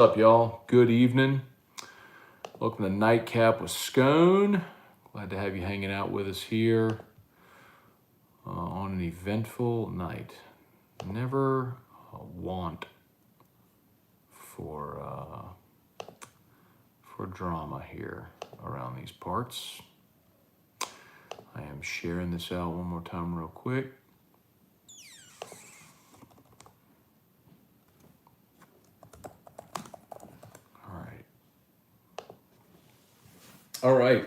What's up, y'all? Good evening. Welcome to Nightcap with Scone. Glad to have you hanging out with us here on an eventful night. Never a want for drama here around these parts. I am sharing this out one more time real quick. All right,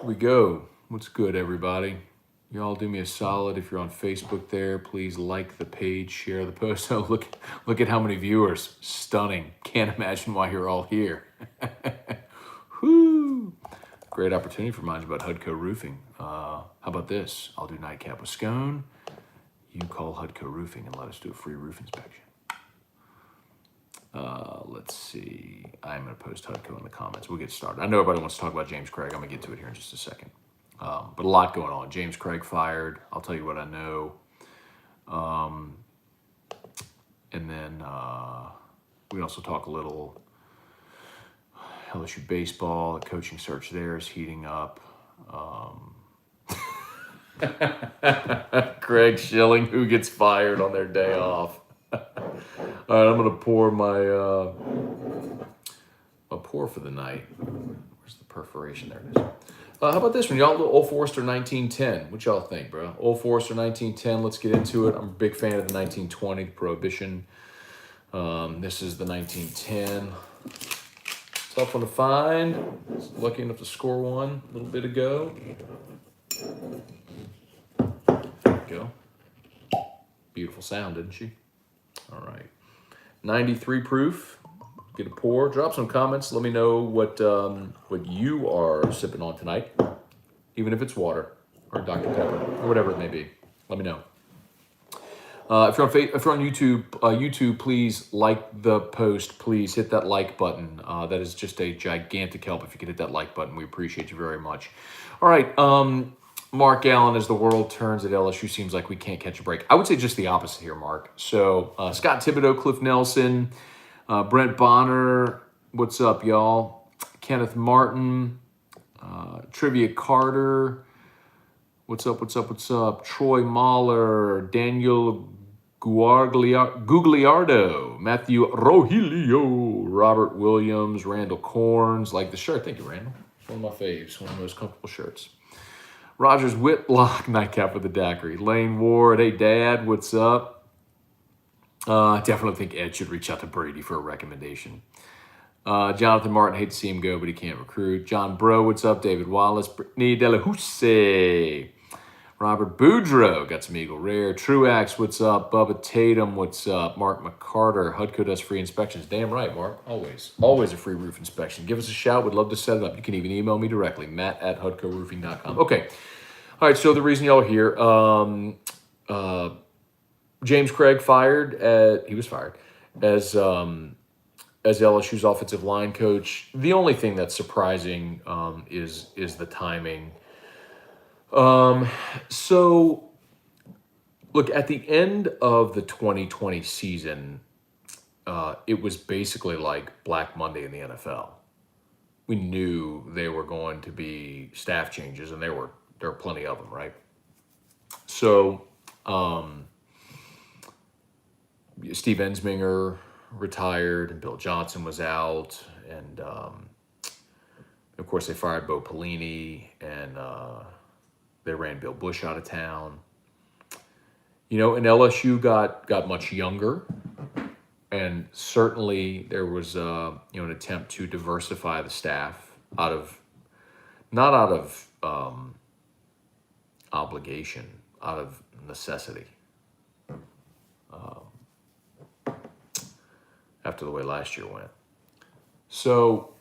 we go. What's good, everybody? Y'all do me a solid. If you're on Facebook there, please like the page, share the post. Oh, look at how many viewers. Stunning. Can't imagine why you're all here. Whoo! Great opportunity for Minds About Hudco Roofing. How about this? I'll do Nightcap with Scone. You call Hudco Roofing and let us do a free roof inspection. Let's see. I'm going to post Hudco in the comments. We'll get started. I know everybody wants to talk about James Cregg. I'm going to get to it here in just a second. But a lot going on. James Cregg fired. I'll tell you what I know. And then we also talk a little LSU baseball. The coaching search there is heating up. Craig Schilling, who gets fired on their day off. All right, I'm going to pour my pour for the night. Where's the perforation? There it is. How about this one, y'all? Old Forester 1910. What y'all think, bro? Old Forester 1910. Let's get into it. I'm a big fan of the 1920, the Prohibition. This is the 1910. Tough one to find. Lucky enough to score one a little bit ago. There we go. Beautiful sound, didn't she? All right. 93 proof. Get a pour. Drop some comments. Let me know what you are sipping on tonight, even if it's water or Dr. Pepper or whatever it may be. Let me know. If you're on YouTube, please like the post. Please hit that like button. That is just a gigantic help if you could hit that like button. We appreciate you very much. All right. Mark Allen, as the world turns at LSU, seems like we can't catch a break. I would say just the opposite here, Mark. So Scott Thibodeau, Cliff Nelson, Brent Bonner, what's up, y'all? Kenneth Martin, Trivia Carter, what's up? Troy Mahler, Daniel Gugliardo, Matthew Rogelio, Robert Williams, Randall Corns. Like the shirt. Thank you, Randall. One of my faves, one of the most comfortable shirts. Rogers Whitlock, Nightcap with the Daiquiri. Lane Ward, hey, Dad, what's up? Definitely think Ed should reach out to Brady for a recommendation. Jonathan Martin, hate to see him go, but he can't recruit. John Bro, what's up? David Wallace, Brittany Delahousse. Robert Boudreaux, got some Eagle Rare. Truax, what's up? Bubba Tatum, what's up? Mark McCarter, Hudco does free inspections. Damn right, Mark. Always a free roof inspection. Give us a shout. We'd love to set it up. You can even email me directly, matt@hudcoroofing.com. Okay. All right, so the reason y'all are here, James Cregg he was fired as LSU's offensive line coach. The only thing that's surprising is the timing. So, look, at the end of the 2020 season, it was basically like Black Monday in the NFL. We knew they were going to be staff changes, and there were plenty of them, right? So, Steve Ensminger retired, and Bill Johnson was out, and of course they fired Bo Pelini, and they ran Bill Bush out of town. And LSU got much younger, and certainly there was an attempt to diversify the staff not out of obligation, out of necessity. After the way last year went. So,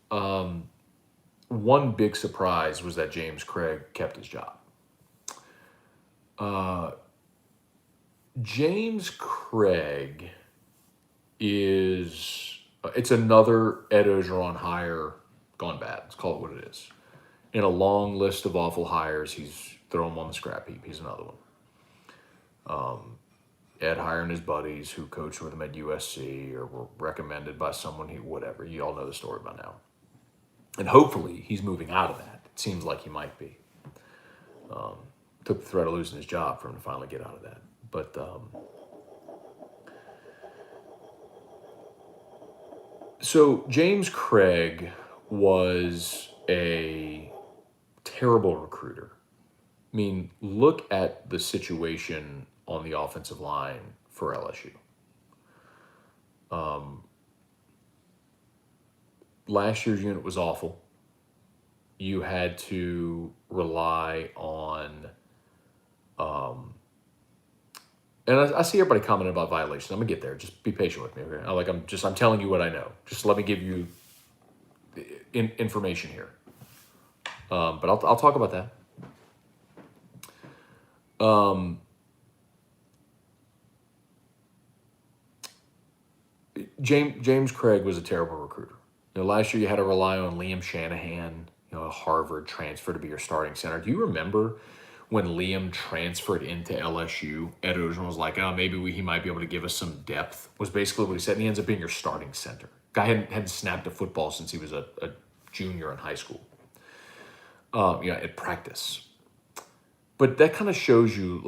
one big surprise was that James Cregg kept his job. James Cregg it's another Ed Orgeron hire gone bad. Let's call it what it is. In a long list of awful hires, he's thrown him on the scrap heap. He's another one. Ed hiring his buddies who coached with him at USC or were recommended by someone whatever. You all know the story by now. And hopefully he's moving out of that. It seems like he might be. Took the threat of losing his job for him to finally get out of that. But so James Cregg was a terrible recruiter. I mean, look at the situation on the offensive line for LSU. Last year's unit was awful. You had to rely on, and I see everybody commenting about violations. I'm gonna get there. Just be patient with me. Okay? I'm telling you what I know. Just let me give you information here. But I'll talk about that. James Cregg was a terrible recruiter. Last year you had to rely on Liam Shanahan, a Harvard transfer to be your starting center. Do you remember when Liam transferred into LSU? Ed Orgeron was like, oh, maybe he might be able to give us some depth, was basically what he said. And he ends up being your starting center. Guy hadn't snapped a football since he was a junior in high school, at practice. But that kind of shows you,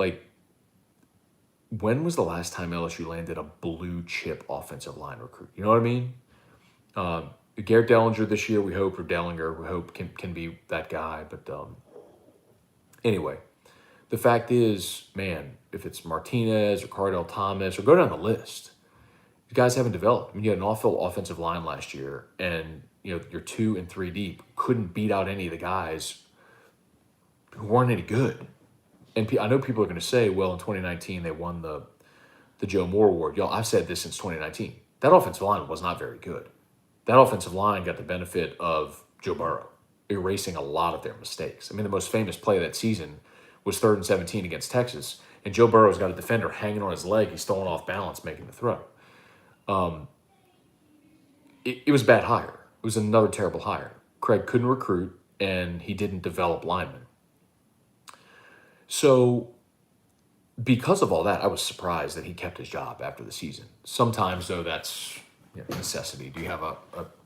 when was the last time LSU landed a blue chip offensive line recruit? You know what I mean? Garrett Dellinger this year, we hope can be that guy. But anyway, the fact is, man, if it's Martinez or Cardell Thomas, or go down the list, you guys haven't developed. I mean, you had an awful offensive line last year, and your 2 and 3 deep couldn't beat out any of the guys who weren't any good. And I know people are going to say, well, in 2019, they won the Joe Moore Award. Y'all, I've said this since 2019. That offensive line was not very good. That offensive line got the benefit of Joe Burrow erasing a lot of their mistakes. I mean, the most famous play of that season was 3rd and 17 against Texas, and Joe Burrow's got a defender hanging on his leg. He's throwing off balance, making the throw. It was a bad hire. It was another terrible hire. Cregg couldn't recruit, and he didn't develop linemen. So because of all that, I was surprised that he kept his job after the season. Sometimes, though, that's necessity. Do you have a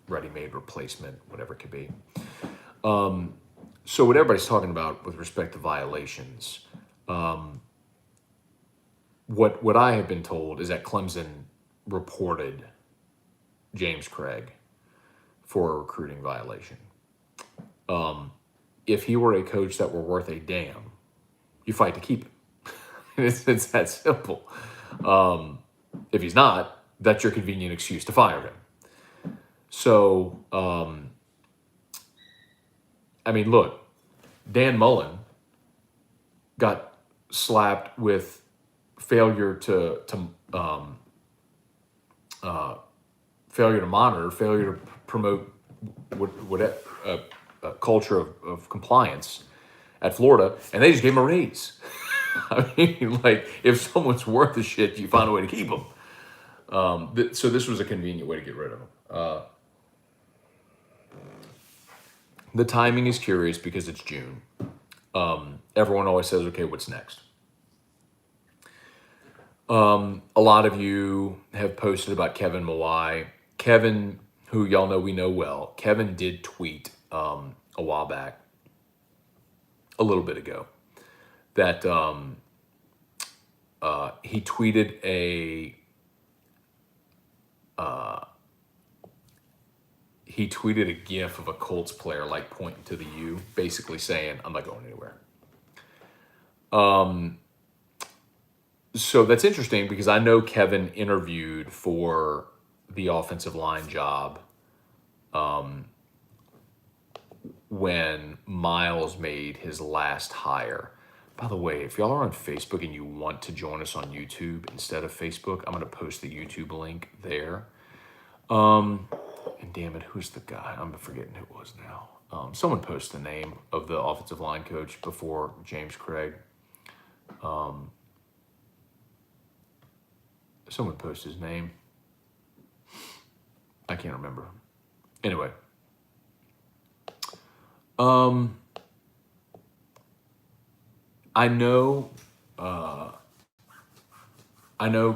ready-made replacement, whatever it could be? So what everybody's talking about with respect to violations, what I have been told is that Clemson reported James Cregg for a recruiting violation. If he were a coach that were worth a damn, you fight to keep him. It's that simple. If he's not, that's your convenient excuse to fire him. So, look, Dan Mullen got slapped with failure to monitor, failure to promote a culture of compliance at Florida, and they just gave him a raise. I mean, if someone's worth the shit, you find a way to keep them. So this was a convenient way to get rid of him. The timing is curious because it's June. Everyone always says, okay, what's next? A lot of you have posted about Kevin Mawai. Kevin, who y'all know we know well, Kevin did tweet a while back, a little bit ago, that he tweeted a GIF of a Colts player pointing to the U, basically saying, "I'm not going anywhere." So that's interesting because I know Kevin interviewed for the offensive line job when Miles made his last hire. By the way, if y'all are on Facebook and you want to join us on YouTube instead of Facebook, I'm going to post the YouTube link there. And damn it, who's the guy? I'm forgetting who it was now. Someone post the name of the offensive line coach before James Cregg. Someone post his name. I can't remember. Anyway. I know I know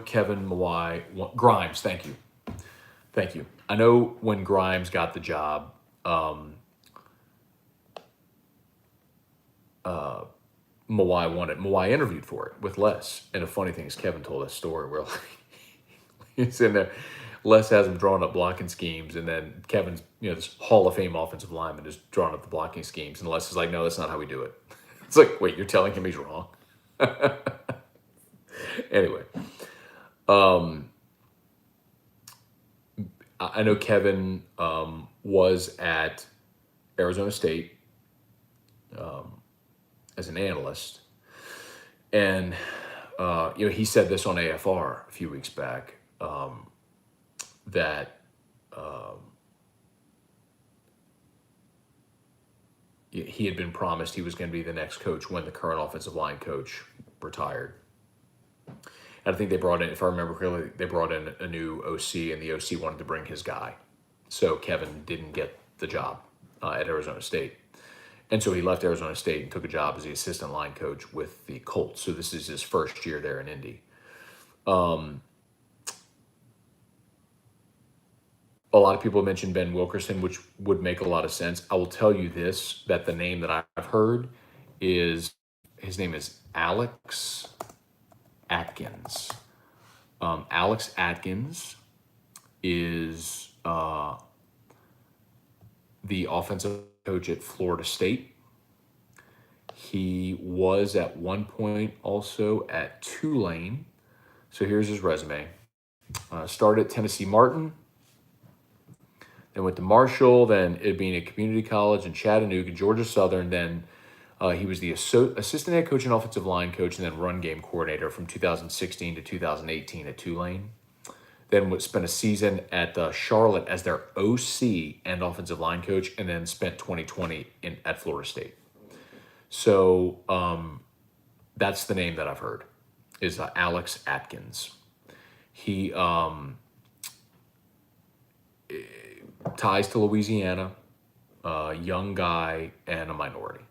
Grimes. Thank you. I know when Grimes got the job, Mawai wanted. Mawai interviewed for it with Les. And the funny thing is, Kevin told us story where like, he's in there. Les has him drawing up blocking schemes, and then Kevin's, this Hall of Fame offensive lineman is drawing up the blocking schemes, and Les is like, "No, that's not how we do it." It's like, wait, you're telling him he's wrong? Anyway, I know Kevin was at Arizona State as an analyst, and he said this on AFR a few weeks back, that he had been promised he was going to be the next coach when the current offensive line coach retired. And I think they brought in, if I remember correctly, they brought in a new OC, and the OC wanted to bring his guy. So Kevin didn't get the job at Arizona State. And so he left Arizona State and took a job as the assistant line coach with the Colts. So this is his first year there in Indy. A lot of people mentioned Ben Wilkerson, which would make a lot of sense. I will tell you this, that the name that I've heard is, his name is Alex Atkins. Alex Atkins is the offensive coach at Florida State. He was at one point also at Tulane. So here's his resume. Started at Tennessee Martin, then went to Marshall, then it being a community college in Chattanooga, Georgia Southern. Then he was the assistant head coach and offensive line coach, and then run game coordinator from 2016 to 2018 at Tulane. Then spent a season at Charlotte as their OC and offensive line coach, and then spent 2020 at Florida State. So that's the name that I've heard, is Alex Atkins. He ties to Louisiana, young guy, and a minority.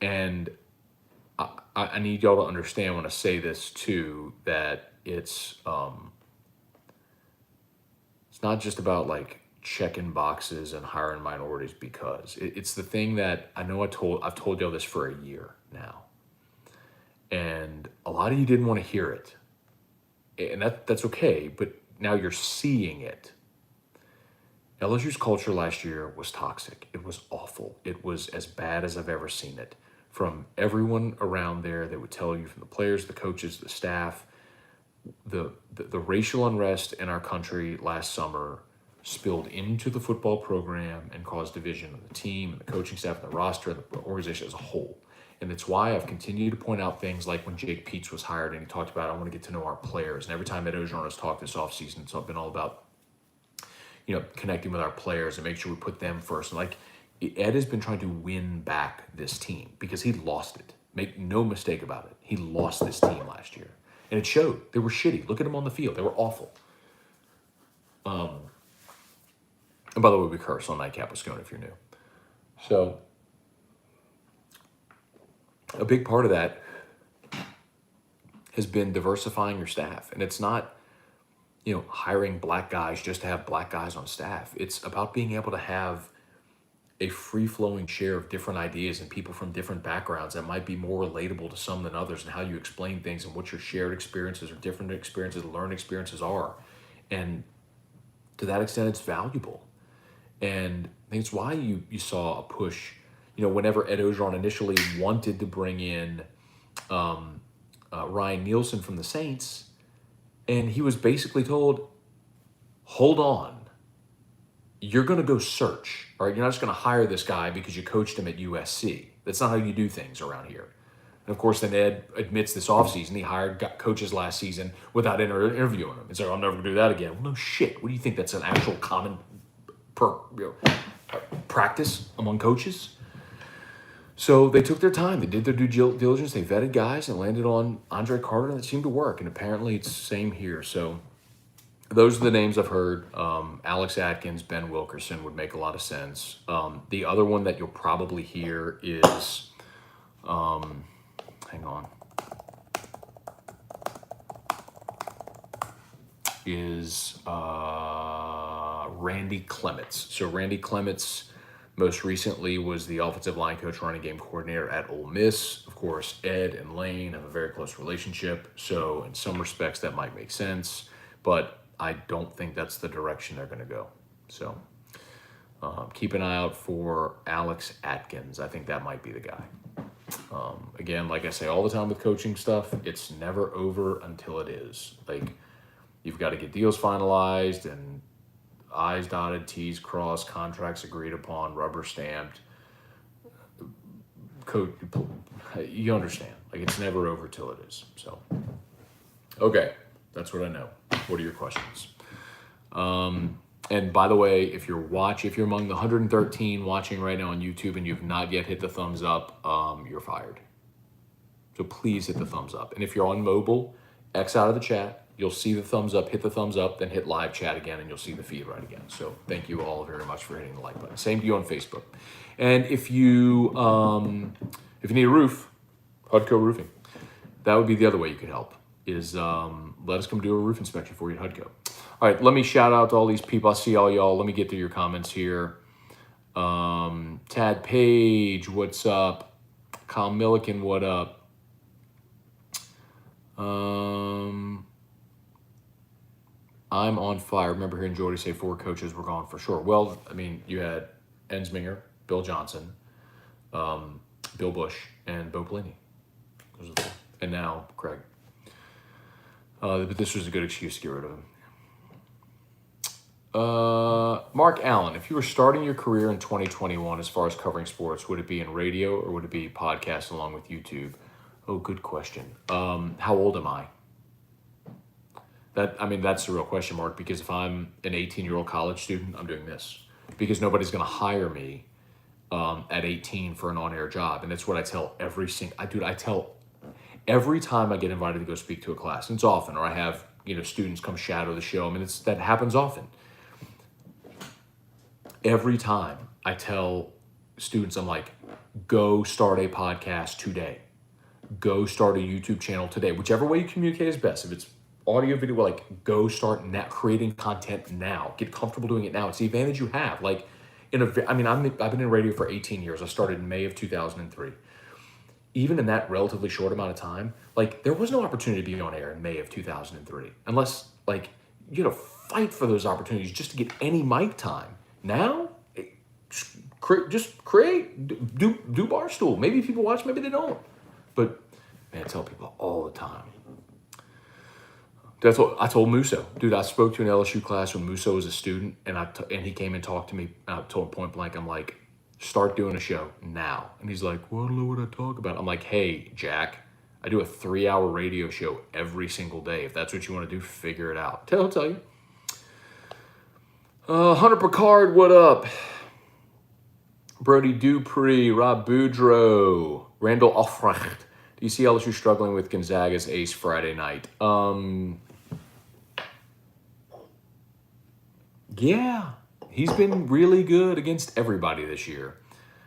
And I need y'all to understand when I say this too, that it's not just about like checking boxes and hiring minorities, because it's the thing that I know I've told y'all this for a year now, and a lot of you didn't want to hear it, and that's okay, but now you're seeing it. LSU's culture last year was toxic. It was awful. It was as bad as I've ever seen it. From everyone around there, they would tell you, from the players, the coaches, the staff, the racial unrest in our country last summer spilled into the football program and caused division of the team and the coaching staff and the roster and the organization as a whole. And it's why I've continued to point out things like when Jake Peets was hired and he talked about, I want to get to know our players. And every time Ed Orgeron has talked this offseason, it's been all about, connecting with our players and make sure we put them first. And like, Ed has been trying to win back this team because he lost it. Make no mistake about it. He lost this team last year. And it showed. They were shitty. Look at them on the field. They were awful. And by the way, we curse on Nightcap with Scone if you're new. So a big part of that has been diversifying your staff. And it's not, hiring black guys just to have black guys on staff. It's about being able to have a free-flowing share of different ideas and people from different backgrounds that might be more relatable to some than others, and how you explain things and what your shared experiences or different experiences, learned experiences are. And to that extent, it's valuable. And I think it's why you saw a push, whenever Ed Orgeron initially wanted to bring in Ryan Nielsen from the Saints, and he was basically told, hold on, you're going to go search, all right? You're not just going to hire this guy because you coached him at USC. That's not how you do things around here. And of course, then Ed admits this offseason he hired coaches last season without interviewing them. He's like, I'll never do that again. Well, no shit. What do you think? That's an actual common practice among coaches? So they took their time. They did their due diligence. They vetted guys and landed on Andre Carter, and it seemed to work. And apparently it's the same here. So those are the names I've heard. Alex Atkins, Ben Wilkerson would make a lot of sense. The other one that you'll probably hear is, hang on. is Randy Clements. So Randy Clements most recently was the offensive line coach, running game coordinator at Ole Miss. Of course, Ed and Lane have a very close relationship. So in some respects, that might make sense. But I don't think that's the direction they're going to go. So keep an eye out for Alex Atkins. I think that might be the guy. Again, like I say all the time with coaching stuff, it's never over until it is. Like, you've got to get deals finalized and I's dotted, T's crossed, contracts agreed upon, rubber stamped. You understand. Like, it's never over till it is. So, okay, that's what I know. What are your questions? And by the way, if you're among the 113 watching right now on YouTube and you've not yet hit the thumbs up, you're fired. So please hit the thumbs up. And if you're on mobile, X out of the chat. You'll see the thumbs up, hit the thumbs up, then hit live chat again, and you'll see the feed right again. So thank you all very much for hitting the like button. Same to you on Facebook. And if you need a roof, Hudco Roofing, that would be the other way you could help, is let us come do a roof inspection for you at Hudco. All right, let me shout out to all these people. I see all y'all. Let me get to your comments here. Tad Page, what's up? Kyle Milliken, what up? I'm on fire. Remember hearing Jordy say 4 coaches were gone for sure. Well, I mean, you had Ensminger, Bill Johnson, Bill Bush, and Bo Pelini. And now Cregg. But this was a good excuse to get rid of him. Mark Allen, if you were starting your career in 2021 as far as covering sports, would it be in radio or would it be podcast along with YouTube? Oh, good question. How old am I? That's the real question mark, because if I'm an 18-year-old college student, I'm doing this because nobody's going to hire me at 18 for an on-air job. And that's what I tell every time I get invited to go speak to a class, and it's often, or I have, students come shadow the show. That happens often. Every time I tell students, I'm like, go start a podcast today. Go start a YouTube channel today. Whichever way you communicate is best. If it's audio, video, like, go start creating content now. Get comfortable doing it now. It's the advantage you have. Like, I've been in radio for 18 years. I started in May of 2003. Even in that relatively short amount of time, like, there was no opportunity to be on air in May of 2003. Unless, like, you had to fight for those opportunities just to get any mic time. Now, just create, do Barstool. Maybe people watch, maybe they don't. But, man, I tell people all the time. That's what I told Musso. Dude, I spoke to an LSU class when Musso was a student, and he came and talked to me. And I told him point blank, I'm like, start doing a show now. And he's like, well, I don't know what I talk about. I'm like, hey, Jack, I do a 3-hour radio show every single day. If that's what you want to do, figure it out. He'll tell you. Hunter Picard, what up? Brody Dupree, Rob Boudreaux, Randall Offrecht. Do you see LSU struggling with Gonzaga's ace Friday night? Yeah, he's been really good against everybody this year.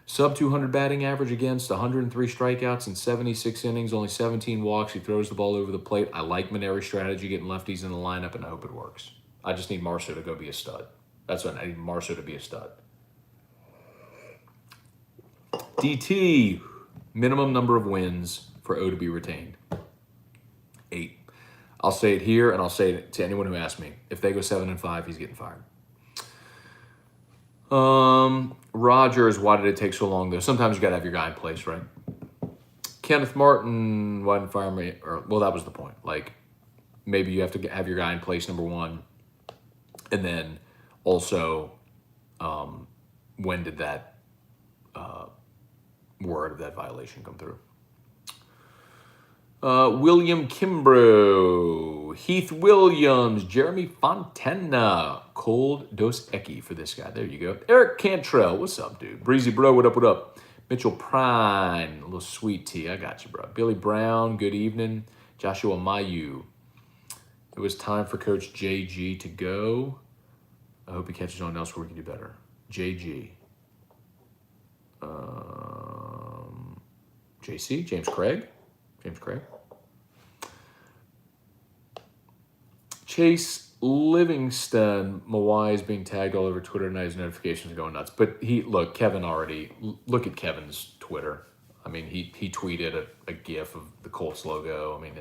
Sub 200 batting average against, 103 strikeouts in 76 innings, only 17 walks. He throws the ball over the plate. I like Maneri's strategy, getting lefties in the lineup, and I hope it works. I just need Marceau to go be a stud. That's what I need, Marceau to be a stud. DT, minimum number of wins for O to be retained. 8. I'll say it here, and I'll say it to anyone who asks me. If they go 7-5, he's getting fired. Rogers, why did it take so long though? Sometimes you gotta have your guy in place, right? Kenneth Martin, why didn't fire me? Well, that was the point. Like, maybe you have to have your guy in place, number one. And then also, when did that word of that violation come through? William Kimbrough, Heath Williams, Jeremy Fontana, Cold Dos Equis for this guy. There you go. Eric Cantrell, what's up, dude? Breezy Bro, what up, what up? Mitchell Prine, a little sweet tea. I got you, bro. Billy Brown, good evening. Joshua Mayu. It was time for Coach JG to go. I hope he catches on else where we can do better. JG. JC, James Cregg. James Cregg. Chase Livingston, Mawai is being tagged all over Twitter tonight. His notifications are going nuts. But Kevin already, look at Kevin's Twitter. I mean, he tweeted a GIF of the Colts logo. I mean,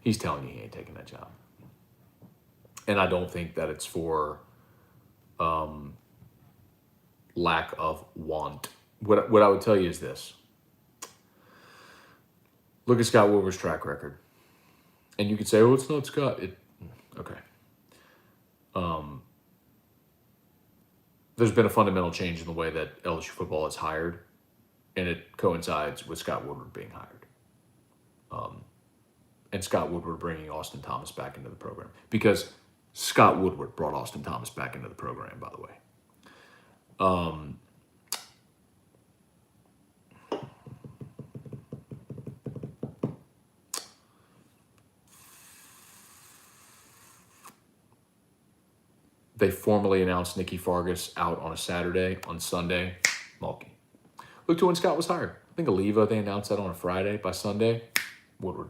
he's telling you he ain't taking that job. And I don't think that it's for lack of want. What I would tell you is this. Look at Scott Woodward's track record. And you could say, oh, it's not Scott. Okay. There's been a fundamental change in the way that LSU football is hired, and it coincides with Scott Woodward being hired. And Scott Woodward bringing Austin Thomas back into the program. Because Scott Woodward brought Austin Thomas back into the program, by the way. They formally announced Nicky Fargas out on a Saturday. On Sunday, Mulkey. Look to when Scott was hired. I think Oliva, they announced that on a Friday. By Sunday, Woodward.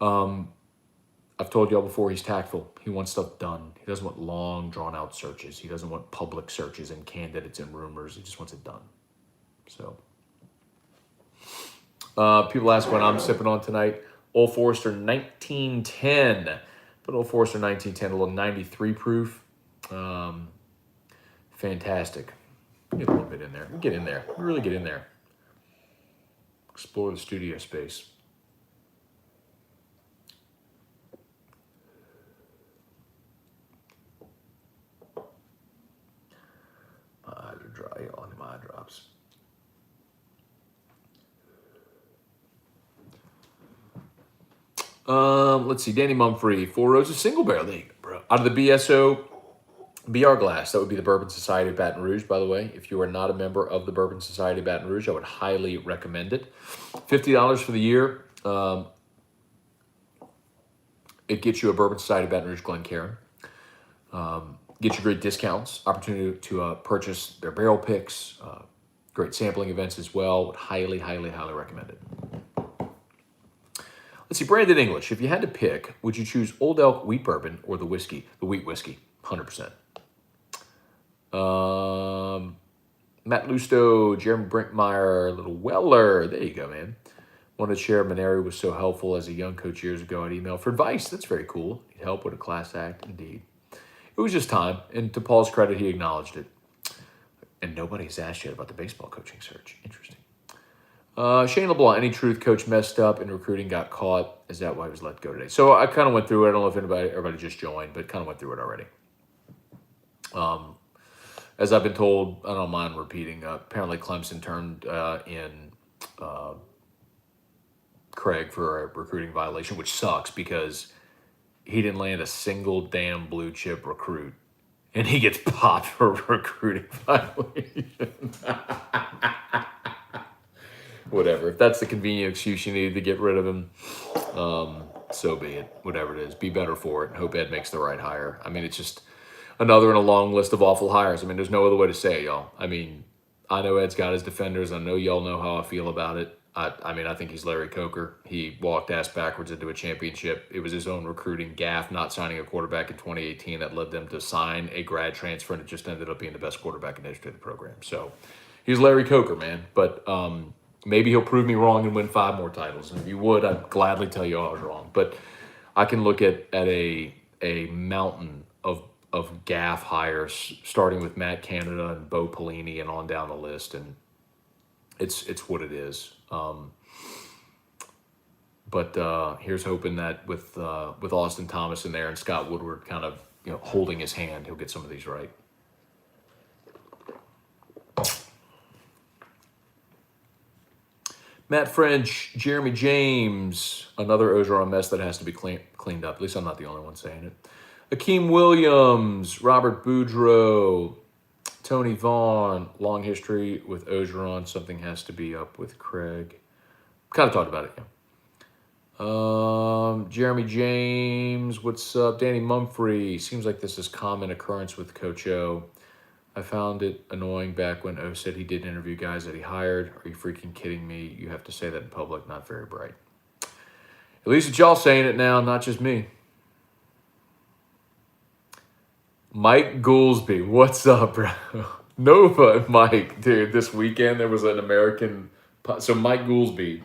I've told y'all before, he's tactful. He wants stuff done. He doesn't want long, drawn-out searches. He doesn't want public searches and candidates and rumors. He just wants it done. So, people ask what I'm sipping on tonight. Old Forester 1910. But Old Forester 1910, a little 93 proof. Fantastic. Get a little bit in there. Get in there. Really get in there. Explore the studio space. My eyes are dry on my eye drops. Let's see. Danny Mumphrey, 4 rows of single barrel. There you go, bro. Out of the BSO BR glass. That would be the Bourbon Society of Baton Rouge, by the way. If you are not a member of the Bourbon Society of Baton Rouge, I would highly recommend it. $50 for the year. It gets you a Bourbon Society of Baton Rouge Glencairn. Get you great discounts, opportunity to purchase their barrel picks, great sampling events as well. Would highly, highly, highly recommend it. Let's see, Brandon English. If you had to pick, would you choose Old Elk wheat bourbon or the whiskey, the wheat whiskey? 100%. Matt Lusto, Jeremy Brinkmeyer, Little Weller. There you go, man. Wanted to share Maneri was so helpful as a young coach years ago. I'd email for advice. That's very cool. Need help with a class act, indeed. It was just time, and to Paul's credit, he acknowledged it. And nobody's asked yet about the baseball coaching search. Interesting. Shane LeBlanc, any truth coach messed up in recruiting, got caught. Is that why he was let go today? So I kind of went through it. I don't know if everybody just joined, but kind of went through it already. As I've been told, I don't mind repeating, apparently Clemson turned in Cregg for a recruiting violation, which sucks because he didn't land a single damn blue chip recruit, and he gets popped for a recruiting violation. Whatever. If that's the convenient excuse you need to get rid of him, so be it. Whatever it is, be better for it. And hope Ed makes the right hire. I mean, it's just another in a long list of awful hires. I mean, there's no other way to say it, y'all. I mean, I know Ed's got his defenders. I know y'all know how I feel about it. I think he's Larry Coker. He walked ass backwards into a championship. It was his own recruiting gaffe, not signing a quarterback in 2018 that led them to sign a grad transfer, and it just ended up being the best quarterback in the history of the program. So he's Larry Coker, man. But maybe he'll prove me wrong and win 5 more titles. And if you would, I'd gladly tell you I was wrong. But I can look at a mountain of gaffe hires, starting with Matt Canada and Bo Pelini and on down the list, and it's what it is. But here's hoping that with Austin Thomas in there and Scott Woodward kind of holding his hand, he'll get some of these right. Matt French, Jeremy James, another Orgeron mess that has to be cleaned up. At least I'm not the only one saying it. Akeem Williams, Robert Boudreaux, Tony Vaughn, long history with Orgeron. Something has to be up with Cregg. Kind of talked about it, yeah. Jeremy James, what's up? Danny Mumphrey, seems like this is common occurrence with Coach O. I found it annoying back when O said he did interview guys that he hired. Are you freaking kidding me? You have to say that in public. Not very bright. At least it's y'all saying it now, not just me. Mike Goolsby, what's up, bro? Nova and Mike, dude. This weekend there was an American. So Mike Goolsby,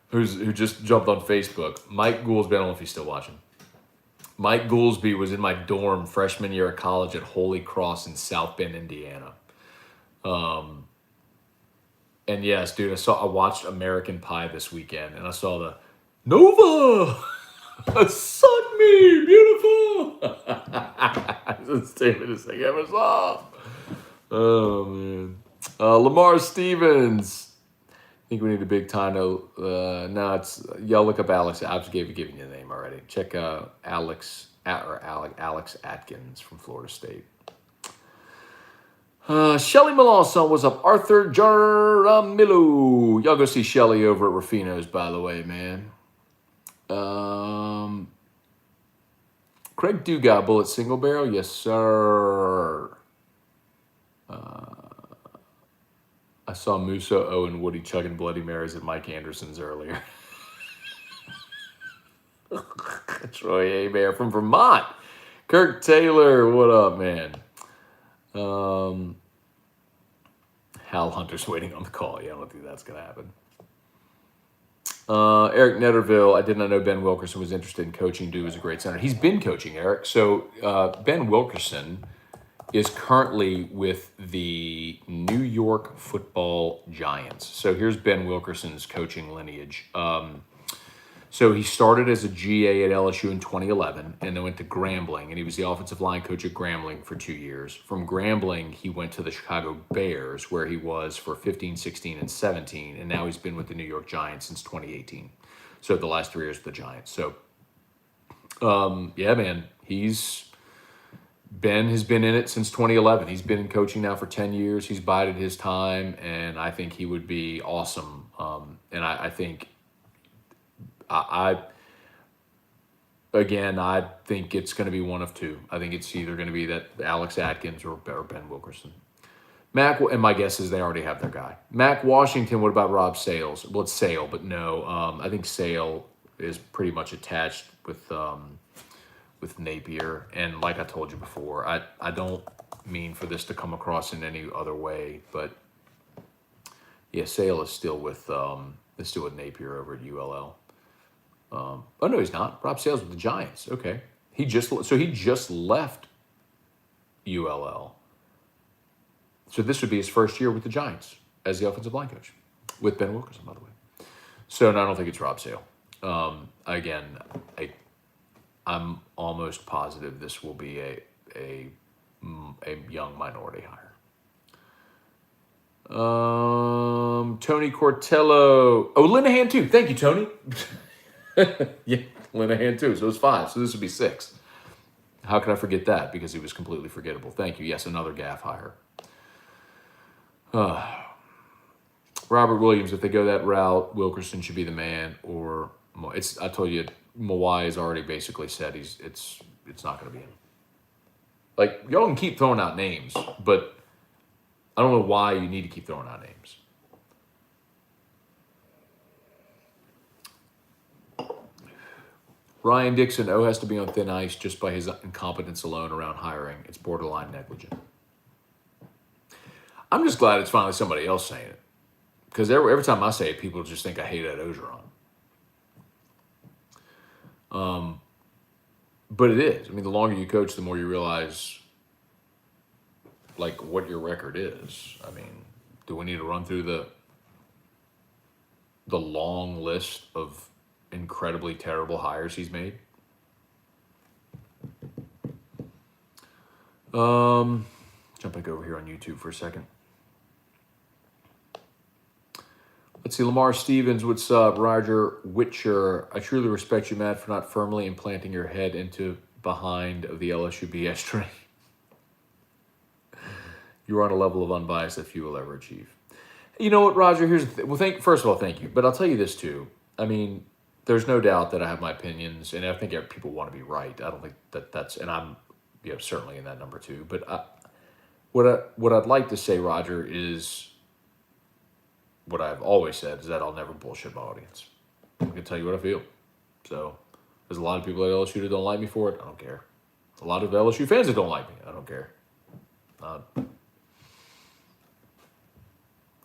who just jumped on Facebook. Mike Goolsby, I don't know if he's still watching. Mike Goolsby was in my dorm freshman year of college at Holy Cross in South Bend, Indiana. And yes, dude, I watched American Pie this weekend, and I saw the Nova, suck me, beautiful. That's the stupidest thing I ever saw. Oh man, Lamar Stevens. I think we need a big time to. No, it's y'all look up Alex. I was giving you the name already. Check Alex Atkins from Florida State. Shelly Melanson was up. Arthur Jaramillo. Y'all go see Shelly over at Rufino's, by the way, man. Cregg Dugas, bullet single barrel? Yes, sir. I saw Musso, O, and Woody chugging Bloody Marys at Mike Anderson's earlier. Troy Abear from Vermont. Kirk Taylor, what up, man? Hal Hunter's waiting on the call. Yeah, I don't think that's going to happen. Eric Netterville, I did not know Ben Wilkerson was interested in coaching. Dude was a great center. He's been coaching, Eric. So Ben Wilkerson is currently with the New York Football Giants. So here's Ben Wilkerson's coaching lineage. So he started as a GA at LSU in 2011 and then went to Grambling, and he was the offensive line coach at Grambling for 2 years. From Grambling, he went to the Chicago Bears, where he was for 15, 16, and 17, and now he's been with the New York Giants since 2018. So the last 3 years with the Giants. So, yeah, man, Ben has been in it since 2011. He's been in coaching now for 10 years. He's bided his time, and I think he would be awesome. And I think... I think it's going to be one of two. I think it's either going to be that Alex Atkins or Ben Wilkerson. Mac, and my guess is they already have their guy. Mac Washington, what about Rob Sales? Well, it's Sale, but no. I think Sale is pretty much attached with Napier. And like I told you before, I don't mean for this to come across in any other way, but yeah, Sale is still with Napier over at ULL. Oh no, he's not. Rob Sales with the Giants. Okay, he just left ULL. So this would be his first year with the Giants as the offensive line coach with Ben Wilkerson, by the way. So no, I don't think it's Rob Sale. Again, I'm almost positive this will be a young minority hire. Tony Cortello. Oh, Linehan too. Thank you, Tony. Yeah, Linehan too. So it was 5. So this would be 6. How could I forget that? Because he was completely forgettable. Thank you. Yes, another gaff hire. Robert Williams. If they go that route, Wilkerson should be the man. Or I told you, Mawai has already basically said it's not going to be him. Like, y'all can keep throwing out names, but I don't know why you need to keep throwing out names. Ryan Dixon, O has to be on thin ice just by his incompetence alone around hiring. It's borderline negligent. I'm just glad it's finally somebody else saying it. Because every time I say it, people just think I hate Ed Orgeron. But it is. I mean, the longer you coach, the more you realize, like, what your record is. I mean, do we need to run through the long list of incredibly terrible hires he's made? Jump back over here on YouTube for a second. Let's see, Lamar Stevens, what's up? Roger Witcher, I truly respect you, Matt, for not firmly implanting your head into behind of the LSU BS train. You're on a level of unbiased that few will ever achieve. You know what, Roger? Here's the thing. Well, first of all, thank you. But I'll tell you this too. I mean, there's no doubt that I have my opinions, and I think people want to be right. I don't think that's, and I'm, certainly in that number too. But what I'd like to say, Roger, is what I've always said is that I'll never bullshit my audience. I can tell you what I feel. So there's a lot of people at LSU that don't like me for it. I don't care. a lot of LSU fans that don't like me. I don't care.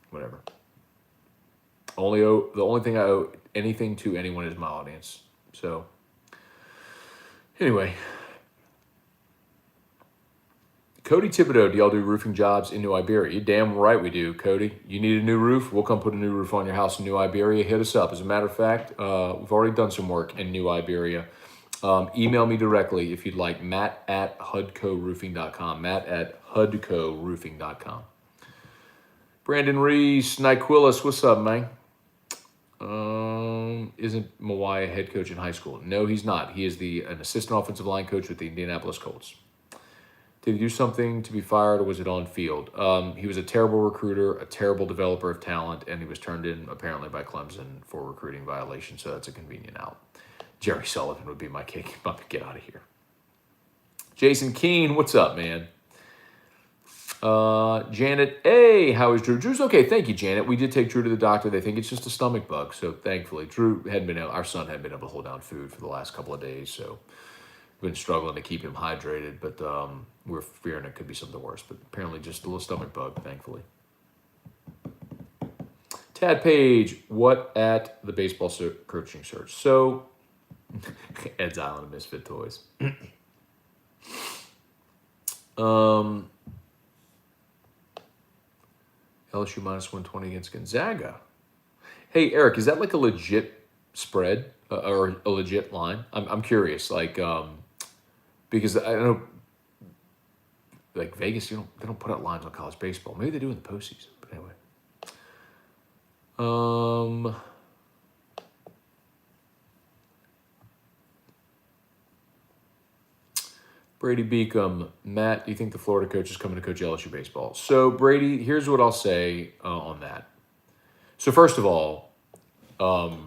Whatever. The only thing I owe anything to anyone is my audience. So, anyway. Cody Thibodeau, do y'all do roofing jobs in New Iberia? You're damn right we do, Cody. You need a new roof? We'll come put a new roof on your house in New Iberia. Hit us up. As a matter of fact, we've already done some work in New Iberia. Email me directly if you'd like, matt@hudcoroofing.com, matt@hudcoroofing.com. Brandon Reese, Nyquillis, what's up, man? Isn't Mawai head coach in high school? No, he's not. He is an assistant offensive line coach with the Indianapolis Colts. Did he do something to be fired, or was it on field? He was a terrible recruiter, a terrible developer of talent, and he was turned in, apparently, by Clemson for recruiting violation, so that's a convenient out. Jerry Sullivan would be my kick. Get out of here. Jason Keene, what's up, man? Janet A, how is Drew? Drew's okay, thank you, Janet. We did take Drew to the doctor. They think it's just a stomach bug, so thankfully. Our son hadn't been able to hold down food for the last couple of days, so we've been struggling to keep him hydrated, but we're fearing it could be something worse. But apparently just a little stomach bug, thankfully. Tad Page, what at the baseball coaching search? So, Ed's Island of Misfit Toys. LSU minus 120 against Gonzaga. Hey, Eric, is that like a legit spread or a legit line? I'm curious, because I know, like Vegas, they don't put out lines on college baseball. Maybe they do in the postseason, but anyway. Brady Beacom, Matt, do you think the Florida coach is coming to coach LSU baseball? So, Brady, here's what I'll say on that. So, first of all, I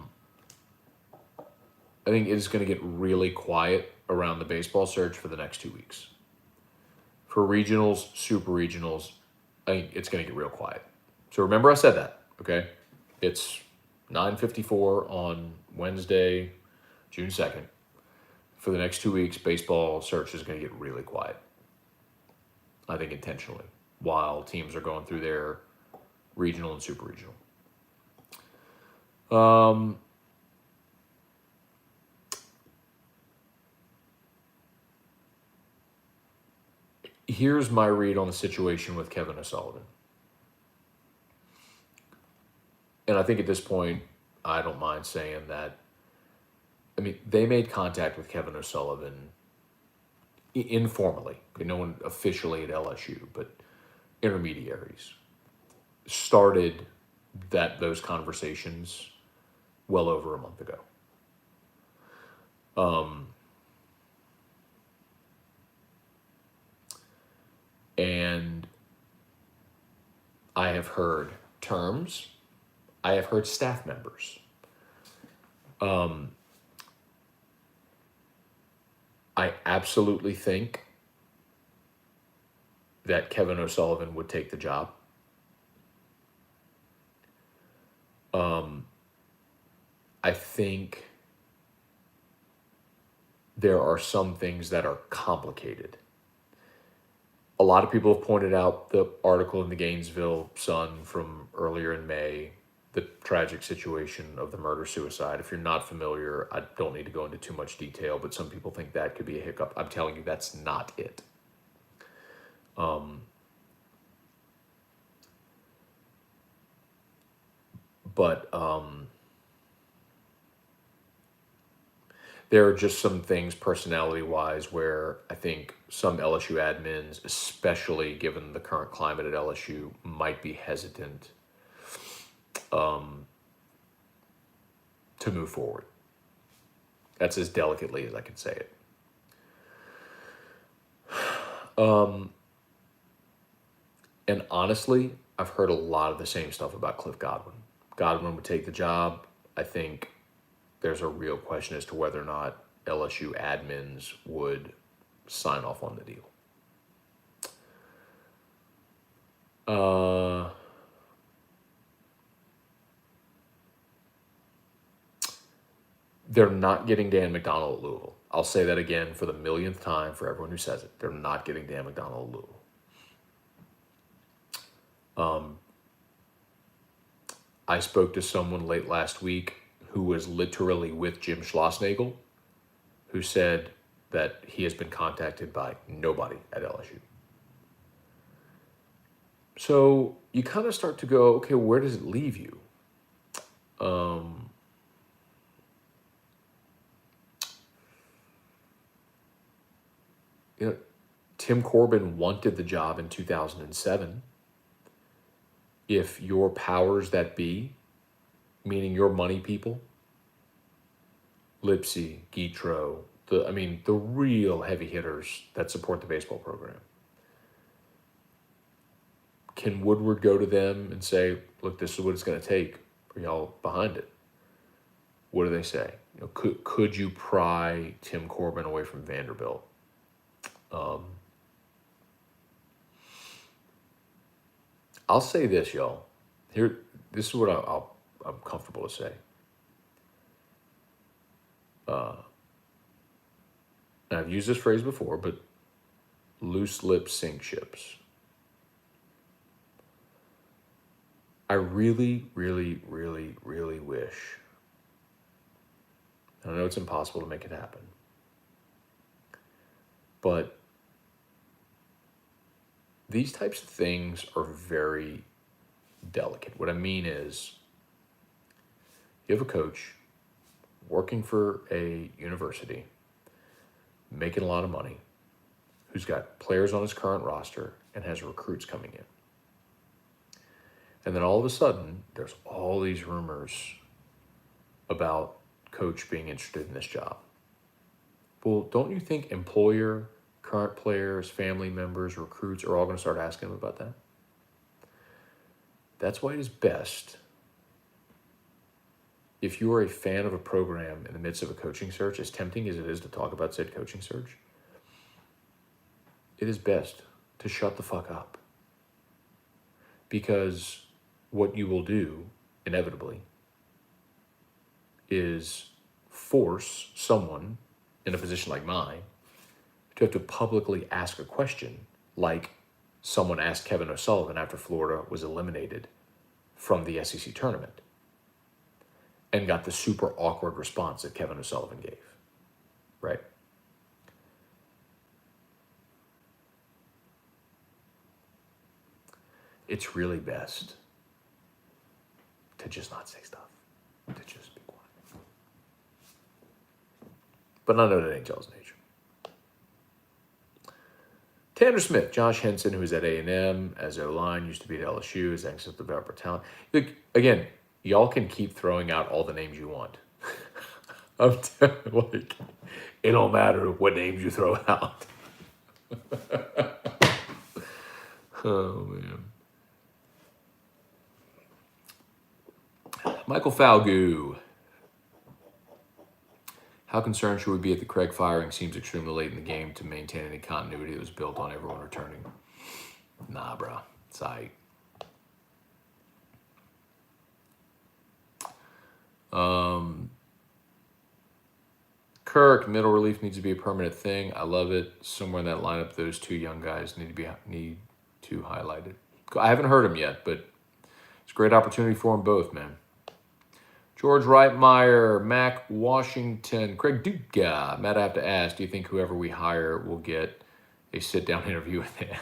think it is going to get really quiet around the baseball search for the next 2 weeks. For regionals, super regionals, I think it's going to get real quiet. So, remember I said that, okay? It's 9:54 on Wednesday, June 2nd. For the next 2 weeks, baseball search is going to get really quiet. I think intentionally, while teams are going through their regional and super regional. Here's my read on the situation with Kevin O'Sullivan. And I think at this point, I don't mind saying that. I mean, they made contact with Kevin O'Sullivan informally. No one officially at LSU, but intermediaries started those conversations well over a month ago. And I have heard terms. I have heard staff members. I absolutely think that Kevin O'Sullivan would take the job. I think there are some things that are complicated. A lot of people have pointed out the article in the Gainesville Sun from earlier in May, the tragic situation of the murder-suicide. If you're not familiar, I don't need to go into too much detail, but some people think that could be a hiccup. I'm telling you, that's not it. There are just some things personality-wise where I think some LSU admins, especially given the current climate at LSU, might be hesitant to move forward. That's as delicately as I can say it. And honestly, I've heard a lot of the same stuff about Cliff Godwin. Godwin would take the job. I think there's a real question as to whether or not LSU admins would sign off on the deal. They're not getting Dan McDonnell at Louisville. I'll say that again for the millionth time for everyone who says it. They're not getting Dan McDonald Lou. I spoke to someone late last week who was literally with Jim Schlossnagle, who said that he has been contacted by nobody at LSU. So you kind of start to go, okay, where does it leave you? You know, Tim Corbin wanted the job in 2007. If your powers that be, meaning your money people, Lipsy, Guitro, the real heavy hitters that support the baseball program, can Woodward go to them and say, look, this is what it's going to take? Are y'all behind it? What do they say? You know, could you pry Tim Corbin away from Vanderbilt? I'll say this, y'all. This is what I'm comfortable to say. And I've used this phrase before, but loose lips sink ships. I really, really, really, really wish, and I know it's impossible to make it happen, but these types of things are very delicate. What I mean is, you have a coach working for a university, making a lot of money, who's got players on his current roster and has recruits coming in. And then all of a sudden, there's all these rumors about coach being interested in this job. Well, don't you think employer, current players, family members, recruits are all going to start asking him about that? That's why it is best, if you are a fan of a program in the midst of a coaching search, as tempting as it is to talk about said coaching search, it is best to shut the fuck up. Because what you will do, inevitably, is force someone in a position like mine to have to publicly ask a question like someone asked Kevin O'Sullivan after Florida was eliminated from the SEC tournament and got the super awkward response that Kevin O'Sullivan gave, right? It's really best to just not say stuff, to just be quiet. But I know that ain't y'all's nature. Tanner Smith, Josh Henson, who is at A&M as O-line, used to be at LSU, is anxious to develop talent. Look, again, y'all can keep throwing out all the names you want. Like, it don't matter what names you throw out. Oh, man. Michael Falgu. How concerned should we be at the Cregg firing? Seems extremely late in the game to maintain any continuity that was built on everyone returning. Nah, bro. It's all right. Kirk, middle relief needs to be a permanent thing. I love it. Somewhere in that lineup, those two young guys need to highlight it. I haven't heard them yet, but it's a great opportunity for them both, man. George Reitmeyer, Mac Washington, Craig Duga. Matt, I have to ask, do you think whoever we hire will get a sit-down interview with Ed?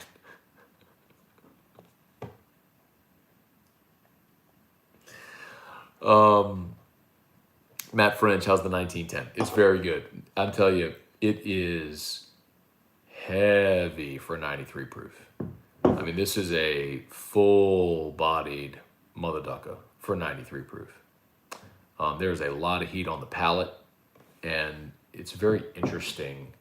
Matt French, how's the 1910? It's very good. I'll tell you, it is heavy for 93 proof. I mean, this is a full-bodied mother ducker for 93 proof. There's a lot of heat on the palate, and it's very interesting.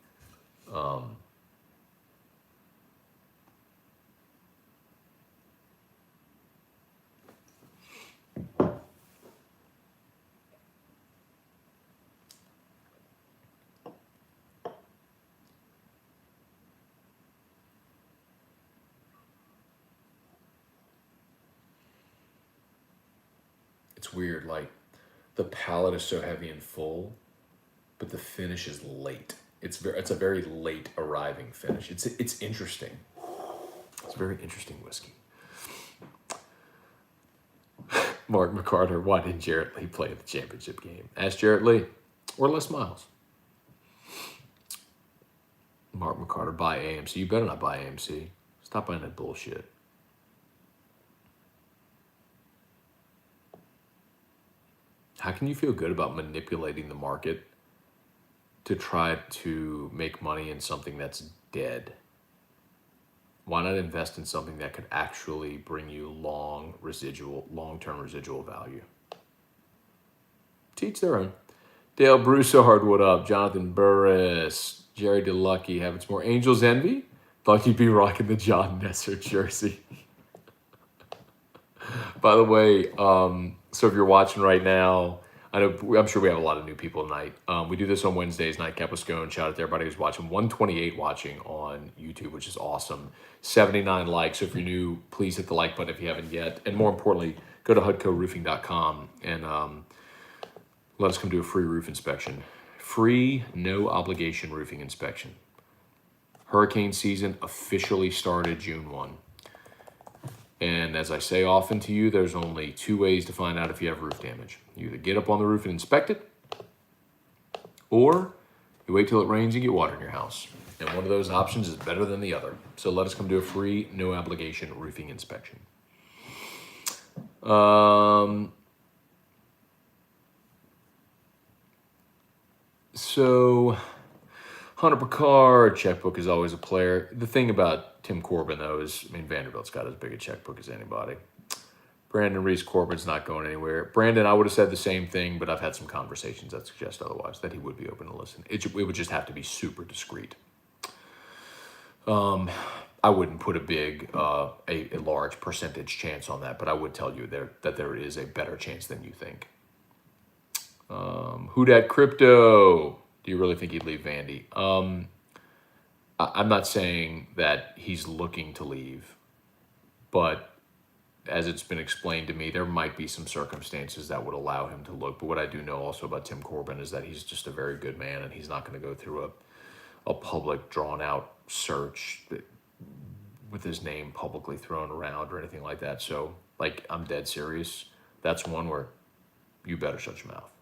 It's weird, like, the palate is so heavy and full, but the finish is late. It's a very late arriving finish. It's interesting. It's a very interesting whiskey. Mark McCarter, why didn't Jarrett Lee play at the championship game? Ask Jarrett Lee or Les Miles. Mark McCarter, buy AMC. You better not buy AMC. Stop buying that bullshit. How can you feel good about manipulating the market to try to make money in something that's dead? Why not invest in something that could actually bring you long-term residual value? Teach their own. Dale Broussard, what up? Jonathan Burris, Jerry DeLucky, Habits More. Angels Envy? Thought you'd be rocking the John Nesser jersey. By the way, so if you're watching right now, I'm sure we have a lot of new people tonight. We do this on Wednesdays, Nightcap with Scone. Shout out to everybody who's watching. 128 watching on YouTube, which is awesome. 79 likes. So if you're new, please hit the like button if you haven't yet. And more importantly, go to hudcoroofing.com and let us come do a free roof inspection. Free, no obligation roofing inspection. Hurricane season officially started June 1. And as I say often to you, there's only 2 ways to find out if you have roof damage. You either get up on the roof and inspect it, or you wait till it rains and get water in your house. And one of those options is better than the other. So let us come do a free, no obligation roofing inspection. So, Hunter Picard, checkbook is always a player. The thing about Tim Corbin, though, is, Vanderbilt's got as big a checkbook as anybody. Brandon Reese Corbin's not going anywhere. Brandon, I would have said the same thing, but I've had some conversations that suggest otherwise, that he would be open to listen. It would just have to be super discreet. I wouldn't put a large percentage chance on that, but I would tell you that there is a better chance than you think. Who dat crypto? Do you really think he'd leave Vandy? I'm not saying that he's looking to leave, but as it's been explained to me, there might be some circumstances that would allow him to look. But what I do know also about Tim Corbin is that he's just a very good man, and he's not going to go through a public, drawn-out search with his name publicly thrown around or anything like that. So, I'm dead serious. That's one where you better shut your mouth.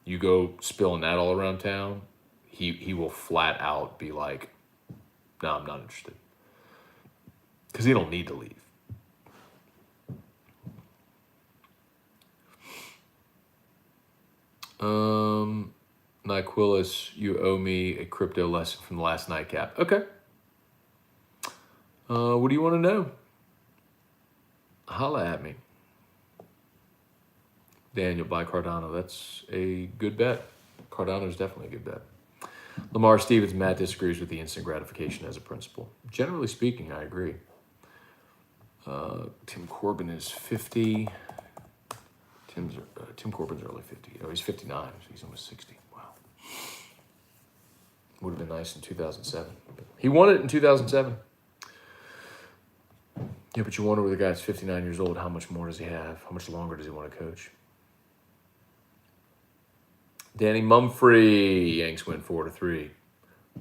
You go spilling that all around town, he will flat out be like, no, I'm not interested. Because he don't need to leave. Nyquillis, you owe me a crypto lesson from the last Nightcap. Okay. What do you want to know? Holla at me. Daniel, buy Cardano. That's a good bet. Cardano is definitely a good bet. Lamar Stevens, Matt disagrees with the instant gratification as a principle. Generally speaking, I agree. Tim Corbin is 50. Tim Corbin's early 50. Oh, he's 59, so he's almost 60. Wow. Would have been nice in 2007. He won it in 2007. Yeah, but you wonder with a guy that's 59 years old, how much more does he have? How much longer does he want to coach? Danny Mumfree, Yanks win 4-3.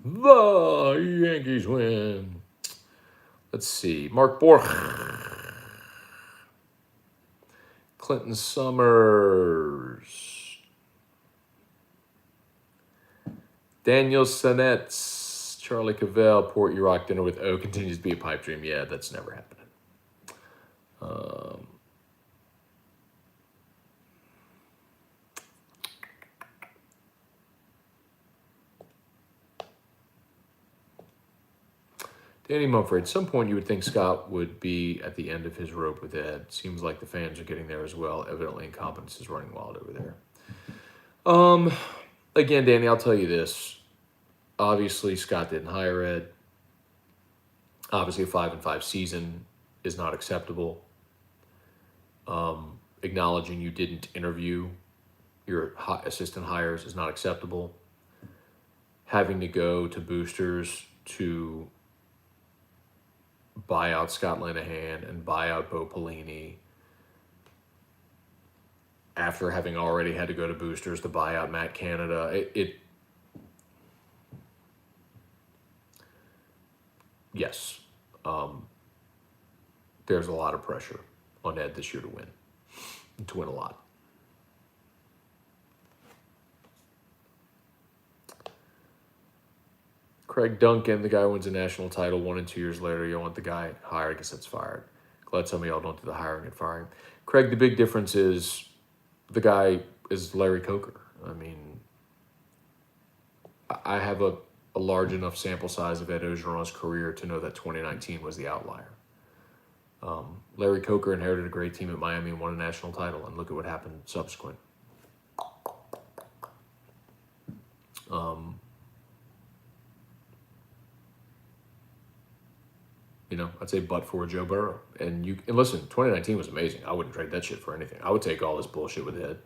The Yankees win. Let's see. Mark Borch. Clinton Summers. Daniel Sanetz. Charlie Cavell. Port Iraq dinner with O continues to be a pipe dream. Yeah, that's never happening. Danny Mumford, at some point you would think Scott would be at the end of his rope with Ed. Seems like the fans are getting there as well. Evidently incompetence is running wild over there. Again, Danny, I'll tell you this. Obviously, Scott didn't hire Ed. Obviously, a 5-5 season is not acceptable. Acknowledging you didn't interview your assistant hires is not acceptable. Having to go to boosters to buy out Scott Linehan and buy out Bo Pelini after having already had to go to boosters to buy out Matt Canada. Yes, there's a lot of pressure on Ed this year to win a lot. Craig Duncan, the guy who wins a national title 1 and 2 years later, you want the guy hired, I guess that's fired. Glad some of y'all don't do the hiring and firing. Craig, the big difference is the guy is Larry Coker. I mean, I have a large enough sample size of Ed Orgeron's career to know that 2019 was the outlier. Larry Coker inherited a great team at Miami and won a national title, and look at what happened subsequent. You know, I'd say but for Joe Burrow. And listen, 2019 was amazing. I wouldn't trade that shit for anything. I would take all this bullshit with Ed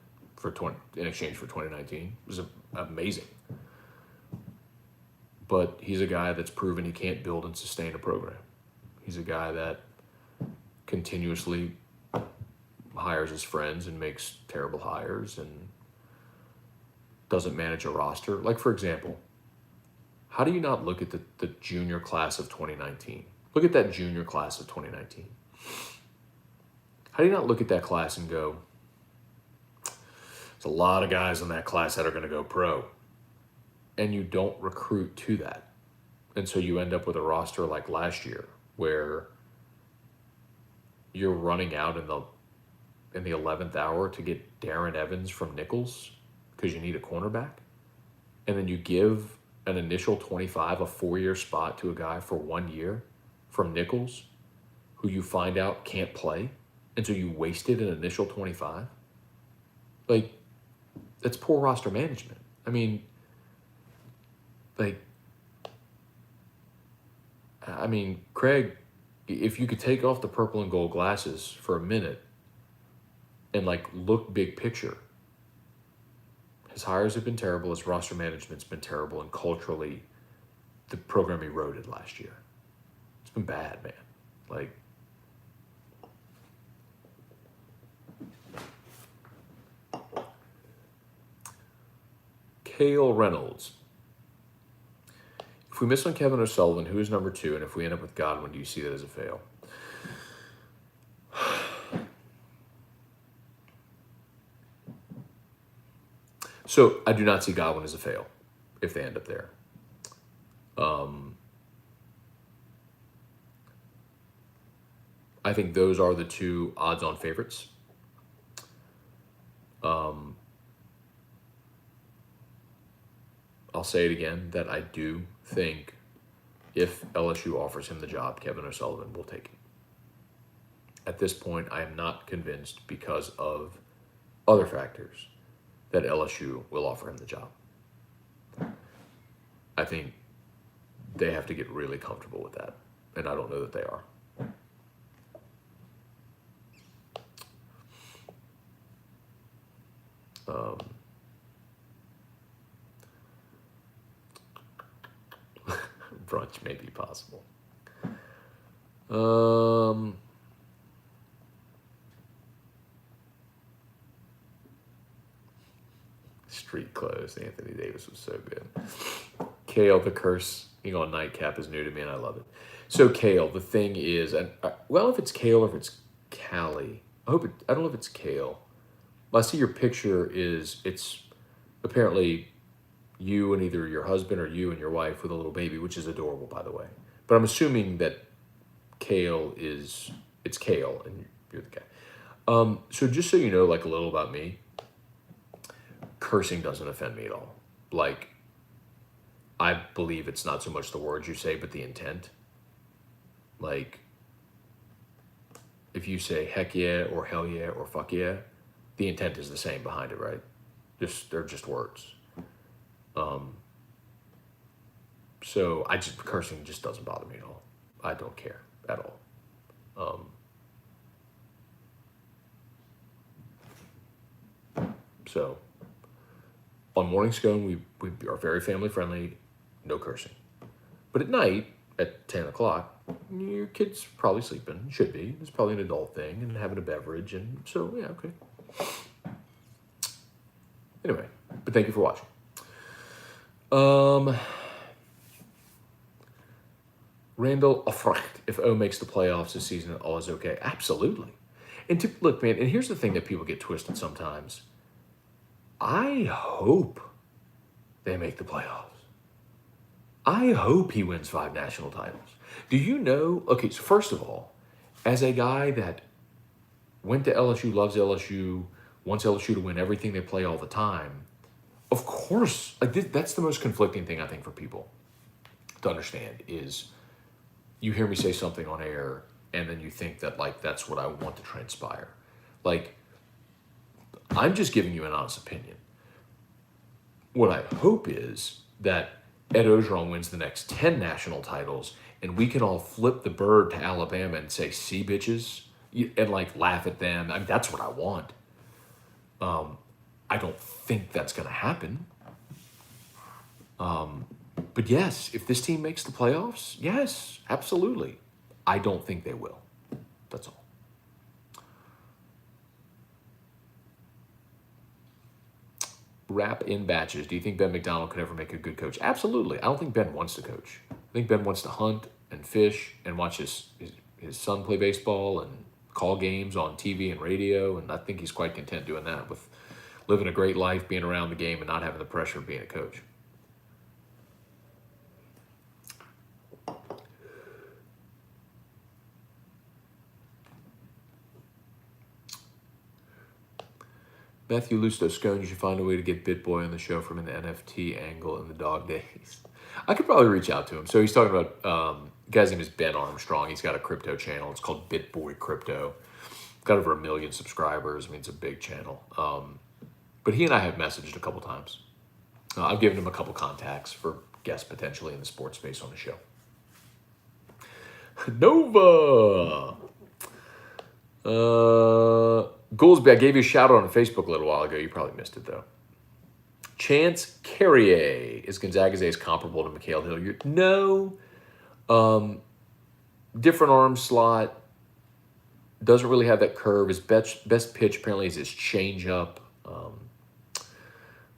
in exchange for 2019. It was amazing. But he's a guy that's proven he can't build and sustain a program. He's a guy that continuously hires his friends and makes terrible hires and doesn't manage a roster. Like, for example, how do you not look at the junior class of 2019? Look at that junior class of 2019. How do you not look at that class and go, there's a lot of guys in that class that are going to go pro, and you don't recruit to that. And so you end up with a roster like last year where you're running out in the 11th hour to get Darren Evans from Nichols because you need a cornerback. And then you give an initial 25, a 4-year spot to a guy for 1 year from Nichols who you find out can't play. And so you wasted an initial 25. Like, that's poor roster management. I mean, Craig, if you could take off the purple and gold glasses for a minute and look big picture, his hires have been terrible, his roster management's been terrible, and culturally, the program eroded last year. It's been bad, man. Cale Reynolds. If we miss on Kevin O'Sullivan, who is number 2? And if we end up with Godwin, do you see that as a fail? So I do not see Godwin as a fail if they end up there. I think those are the 2 odds-on favorites. I'll say it again, that I do think if LSU offers him the job, Kevin O'Sullivan will take it. At this point, I am not convinced because of other factors that LSU will offer him the job. I think they have to get really comfortable with that, and I don't know that they are. Brunch may be possible. Street clothes. Anthony Davis was so good. Cale, the curse on Nightcap is new to me, and I love it. So Cale, the thing is, and if it's Cale or if it's Callie, I don't know if it's Cale. I see your picture it's apparently you and either your husband or you and your wife with a little baby, which is adorable, by the way. But I'm assuming that it's Cale and you're the guy. So just so you know, a little about me, cursing doesn't offend me at all. I believe it's not so much the words you say, but the intent. If you say heck yeah or hell yeah or fuck yeah, the intent is the same behind it, right? They're just words. So cursing just doesn't bother me at all. I don't care at all. So on Morning Scone, we are very family friendly, no cursing. But at night, at 10 o'clock, your kid's probably sleeping, should be. It's probably an adult thing, and having a beverage, and so, yeah, okay. Anyway, but thank you for watching. Randall Offrecht, if O makes the playoffs this season, all is okay. Absolutely. And look, man, and here's the thing that people get twisted sometimes. I hope they make the playoffs. I hope he wins 5 national titles. Do you know? Okay, so first of all, as a guy that went to LSU, loves LSU, wants LSU to win everything they play all the time, of course, like that's the most conflicting thing I think for people to understand is you hear me say something on air and then you think that like that's what I want to transpire. Like, I'm just giving you an honest opinion. What I hope is that Ed Orgeron wins the next 10 national titles and we can all flip the bird to Alabama and say, see, bitches, and like laugh at them. I mean, that's what I want. I don't think that's going to happen. But yes, if this team makes the playoffs, yes, absolutely. I don't think they will. That's all. Wrap in batches. Do you think Ben McDonald could ever make a good coach? Absolutely. I don't think Ben wants to coach. I think Ben wants to hunt and fish and watch his son play baseball and call games on TV and radio. And I think he's quite content doing that with living a great life, being around the game and not having the pressure of being a coach. Matthew Lusto Scone, you should find a way to get BitBoy on the show from an NFT angle in the dog days. I could probably reach out to him. So he's talking about, guy's name is Ben Armstrong. He's got a crypto channel. It's called BitBoy Crypto. Got over 1 million subscribers. I mean, it's a big channel. But he and I have messaged a couple times. I've given him a couple contacts for guests potentially in the sports space on the show. Nova! Goolsby, I gave you a shout out on Facebook a little while ago. You probably missed it, though. Chance Carrier. Is Gonzaga's ace comparable to Mikhail Hilliard? No. Different arm slot. Doesn't really have that curve. His best pitch, apparently, is his changeup.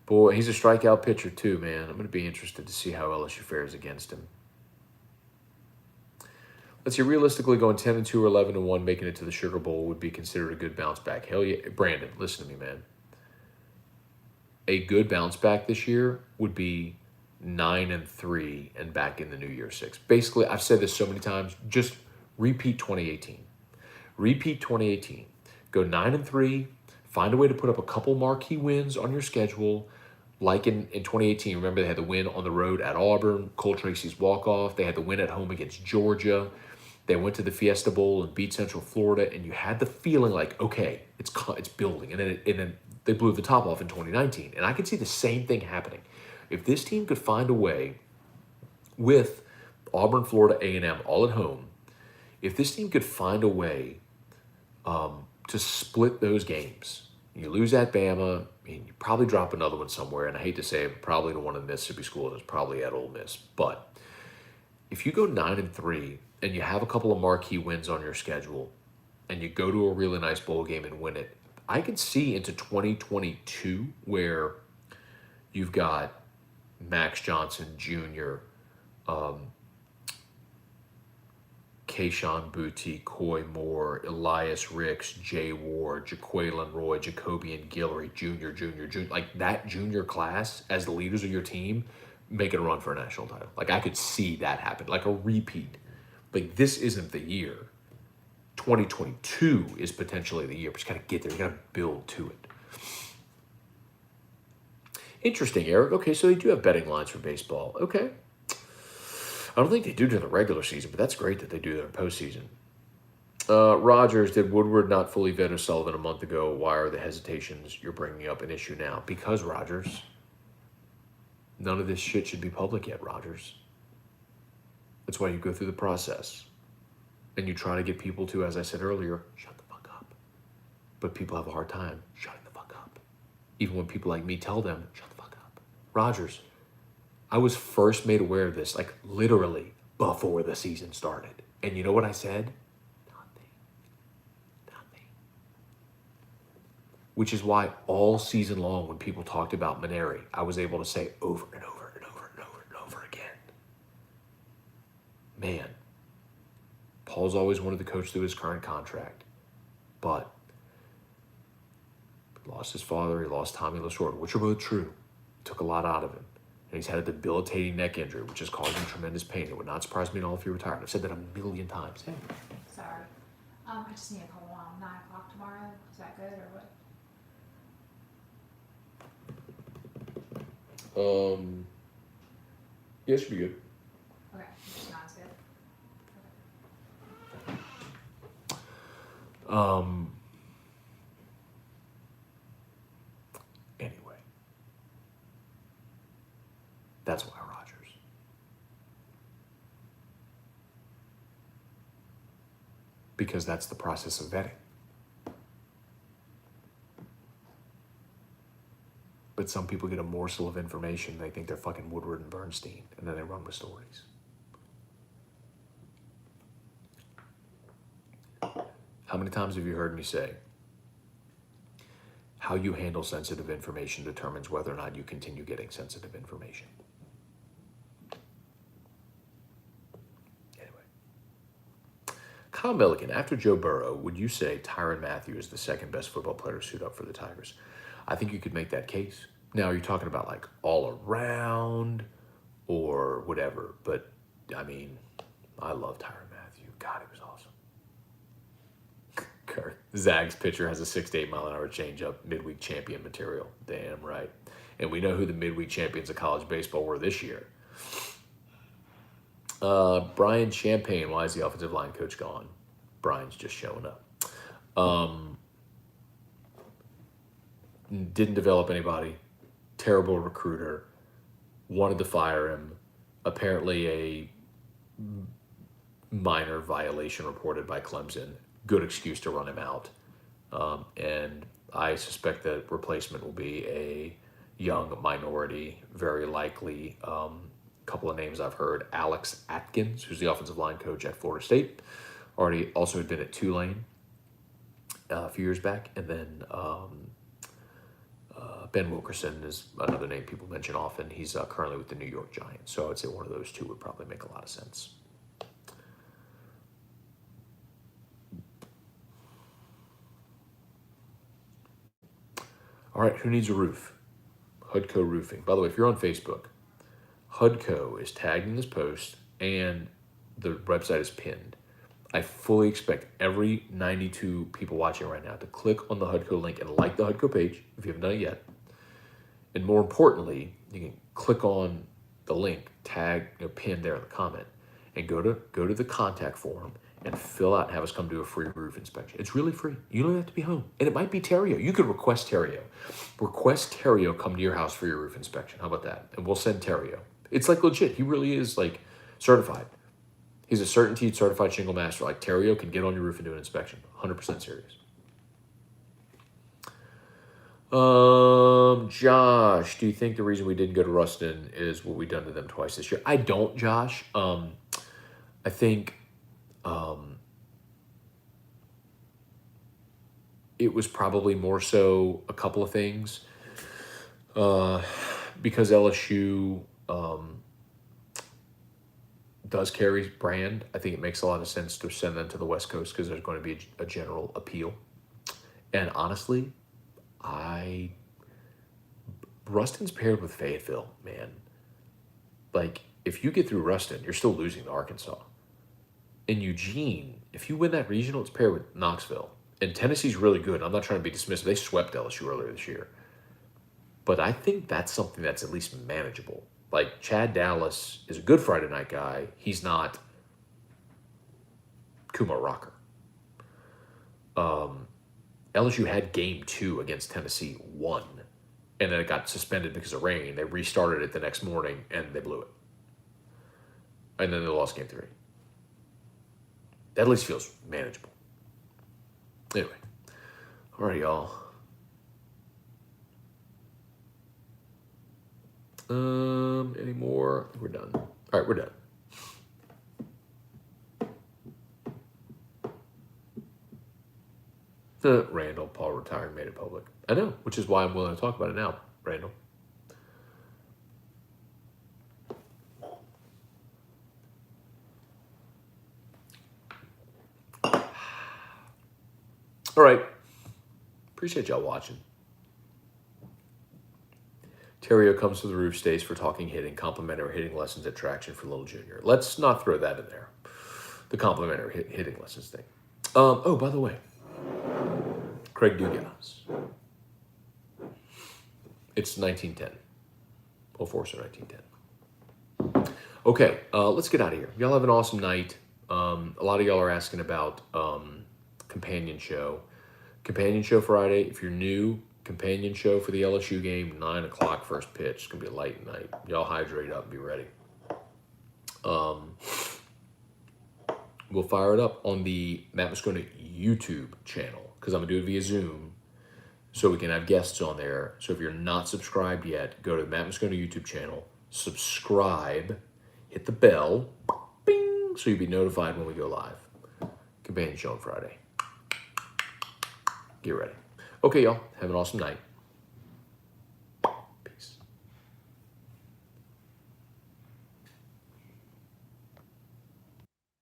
Boy, he's a strikeout pitcher, too, man. I'm going to be interested to see how LSU fares against him. Let's see, realistically, going 10-2 or 11-1, making it to the Sugar Bowl would be considered a good bounce back. Hell yeah. Brandon, listen to me, man. A good bounce back this year would be 9-3 and back in the New Year 6. Basically, I've said this so many times, just repeat 2018. Repeat 2018. Go 9-3, find a way to put up a couple marquee wins on your schedule. Like in 2018, remember they had the win on the road at Auburn, Cole Tracy's walk-off. They had the win at home against Georgia. They went to the Fiesta Bowl and beat Central Florida, and you had the feeling like, okay, it's building. And then they blew the top off in 2019. And I could see the same thing happening. If this team could find a way with Auburn, Florida, A&M all at home, if this team could find a way to split those games, you lose at Bama, I mean, you probably drop another one somewhere, and I hate to say it, probably the one in Mississippi School is probably at Ole Miss. But if you go 9-3 and you have a couple of marquee wins on your schedule, and you go to a really nice bowl game and win it, I can see into 2022 where you've got Max Johnson Jr., Keyshawn Boutte, Coy Moore, Elias Ricks, Jay Ward, Jaqueline Roy, Jacobian Guillory, Jr., like that junior class as the leaders of your team making a run for a national title. Like I could see that happen, like a repeat. Like this isn't the year. 2022 is potentially the year, but you got to get there. You got to build to it. Interesting, Eric. Okay, so they do have betting lines for baseball. Okay. I don't think they do during the regular season, but that's great that they do during postseason. Rogers, did Woodward not fully vet O'Sullivan a month ago? Why are the hesitations you're bringing up an issue now? Because, Rogers, none of this shit should be public yet, Rogers. That's why you go through the process. And you try to get people to, as I said earlier, shut the fuck up. But people have a hard time shutting the fuck up. Even when people like me tell them, shut the fuck up. Rogers, I was first made aware of this, like literally before the season started. And you know what I said? Nothing. which is why all season long when people talked about Maneri, I was able to say over and over and over and over and over again, man, Paul's always wanted to coach through his current contract, but he lost his father, he lost Tommy Lasorda, which are both true. Took a lot out of him. And he's had a debilitating neck injury, which is causing tremendous pain. It would not surprise me at all if he retired. I've said that a million times. Hey. Sorry. I just need a call on 9 o'clock tomorrow. Is that good or what? Yeah, it should be good. Okay, sounds good. Anyway. That's why Rodgers. Because that's the process of vetting. But some people get a morsel of information, they think they're fucking Woodward and Bernstein, and then they run with stories. How many times have you heard me say, how you handle sensitive information determines whether or not you continue getting sensitive information? Anyway. Kyle Milliken, after Joe Burrow, would you say Tyrann Mathieu is the second best football player to suit up for the Tigers? I think you could make that case. Now, you're talking about like all around or whatever, but I mean, I love Tyrann Mathieu. God, he was awesome. Kirk, Zag's pitcher has a 6 to 8 mile an hour changeup, midweek champion material. Damn right. And we know who the midweek champions of college baseball were this year. Brian Champagne, why is the offensive line coach gone? Brian's just showing up. Didn't develop anybody. Terrible recruiter. Wanted to fire him. Apparently a minor violation reported by Clemson. Good excuse to run him out. And I suspect that replacement will be a young minority, very likely. Couple of names I've heard. Alex Atkins, who's the offensive line coach at Florida State. Also had been at Tulane a few years back. And then Ben Wilkerson is another name people mention often. He's currently with the New York Giants. So I would say one of those two would probably make a lot of sense. All right, who needs a roof? Hudco Roofing. By the way, if you're on Facebook, Hudco is tagged in this post and the website is pinned. I fully expect every 92 people watching right now to click on the Hudco link and like the Hudco page if you haven't done it yet. And more importantly, you can click on the link, tag, pinned there in the comment, and go to the contact form and fill out and have us come do a free roof inspection. It's really free. You don't have to be home. And it might be Terrio. You could request Terrio. Request Terrio come to your house for your roof inspection. How about that? And we'll send Terrio. It's like legit. He really is like certified. He's a CertainTeed certified shingle master. Like Terrio can get on your roof and do an inspection. 100% serious. Josh, do you think the reason we didn't go to Ruston is what we've done to them twice this year? I don't, Josh. I think it was probably more so a couple of things. Because LSU does carry brand, I think it makes a lot of sense to send them to the West Coast because there's going to be a general appeal. And honestly, Ruston's paired with Fayetteville, man. Like, if you get through Ruston, you're still losing to Arkansas. In Eugene, if you win that regional, it's paired with Knoxville. And Tennessee's really good. I'm not trying to be dismissive. They swept LSU earlier this year. But I think that's something that's at least manageable. Like, Chad Dallas is a good Friday night guy. He's not Kumar Rocker. LSU had game 2 against Tennessee, won. And then it got suspended because of rain. They restarted it the next morning, and they blew it. And then they lost game 3. That at least feels manageable. Anyway. All right, y'all. Any more? We're done. All right, we're done. Randall, Paul retired and made it public. I know, which is why I'm willing to talk about it now, Randall. All right. Appreciate y'all watching. Terrio comes to the roof, stays for talking hitting, complimentary hitting lessons at Traction for Little Junior. Let's not throw that in there. The complimentary hitting lessons thing. Oh, by the way, Cregg Dugas. It's 1910. 04, so 1910. Okay, let's get out of here. Y'all have an awesome night. A lot of y'all are asking about companion show. Companion show Friday. If you're new, companion show for the LSU game, 9 o'clock first pitch. It's going to be a light night. Y'all hydrate up and be ready. We'll fire it up on the Matt Moscona YouTube channel because I'm going to do it via Zoom so we can have guests on there. So if you're not subscribed yet, go to the Matt Moscona YouTube channel, subscribe, hit the bell, bing, so you'll be notified when we go live. Companion show on Friday. Get ready. Okay, y'all. Have an awesome night.